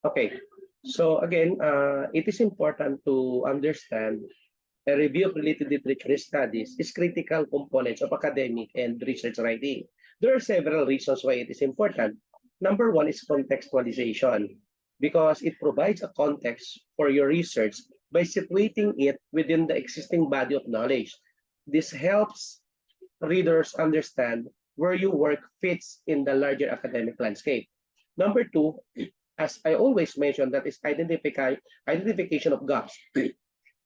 Okay. So again, it is important to understand a review of related literature studies is critical components of academic and research writing. There are several reasons why it is important. Number one is contextualization, because it provides a context for your research by situating it within the existing body of knowledge. This helps readers understand where your work fits in the larger academic landscape. Number two, as I always mention, that is identification of gaps,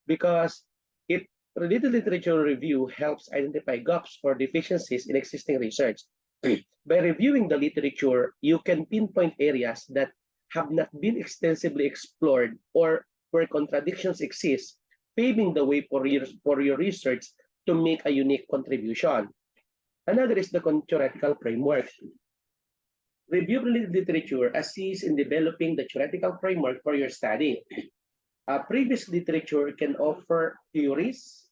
because it related literature review helps identify gaps or deficiencies in existing research. By reviewing the literature, you can pinpoint areas that have not been extensively explored or where contradictions exist, paving the way for your research to make a unique contribution. Another is the theoretical framework. Review related literature assists in developing the theoretical framework for your study. Previous literature can offer theories,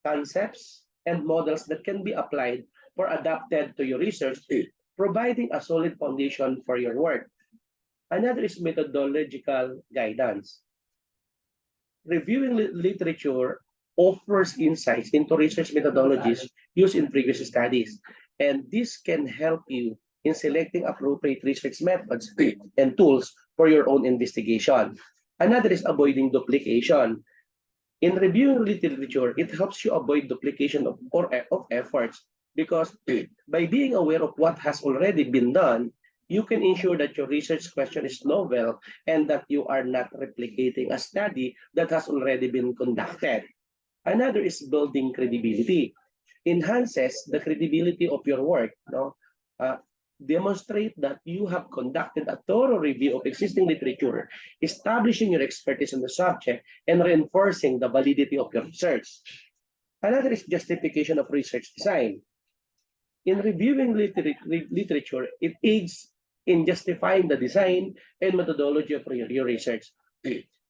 concepts, and models that can be applied or adapted to your research, providing a solid foundation for your work. Another is methodological guidance. Reviewing literature offers insights into research methodologies used in previous studies, and this can help you in selecting appropriate research methods and tools for your own investigation. Another is avoiding duplication. In reviewing literature, it helps you avoid duplication of efforts, because by being aware of what has already been done, you can ensure that your research question is novel and that you are not replicating a study that has already been conducted. Another is building credibility. Enhances the credibility of your work. No? Uh, Demonstrate that you have conducted a thorough review of existing literature, establishing your expertise in the subject, and reinforcing the validity of your research. Another is justification of research design. In reviewing literature, it aids in justifying the design and methodology of your research.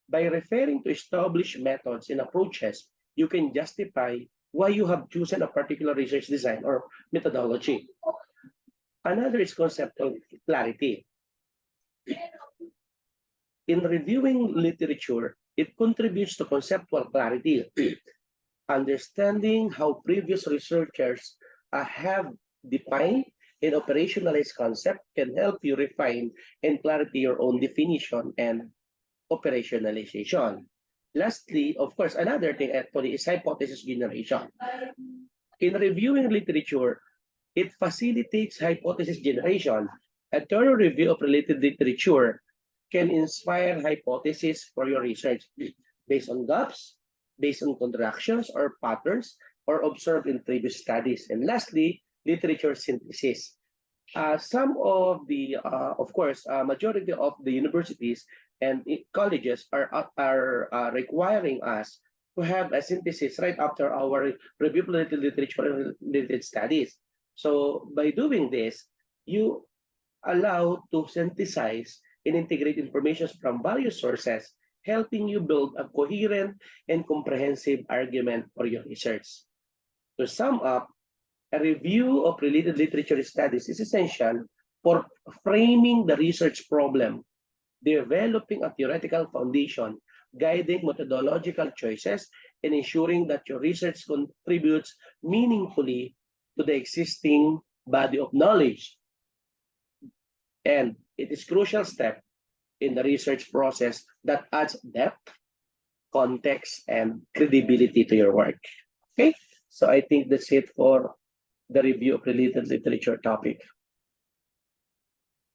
By referring to established methods and approaches, you can justify why you have chosen a particular research design or methodology. Another is conceptual clarity. In reviewing literature, it contributes to conceptual clarity. Understanding how previous researchers have defined and operationalized concept can help you refine and clarify your own definition and operationalization. Lastly, of course, another thing actually is hypothesis generation. In reviewing literature, it facilitates hypothesis generation. A thorough review of related literature can inspire hypotheses for your research based on gaps, based on contradictions or patterns, or observed in previous studies. And lastly, literature synthesis. Some of the, of course, majority of the universities and colleges are requiring us to have a synthesis right after our review related literature related studies. So by doing this, you allow to synthesize and integrate information from various sources, helping you build a coherent and comprehensive argument for your research. To sum up, a review of related literature studies is essential for framing the research problem, developing a theoretical foundation, guiding methodological choices, and ensuring that your research contributes meaningfully to the existing body of knowledge. And it is a crucial step in the research process that adds depth, context, and credibility to your work. Okay, so I think that's it for the review of related literature topic.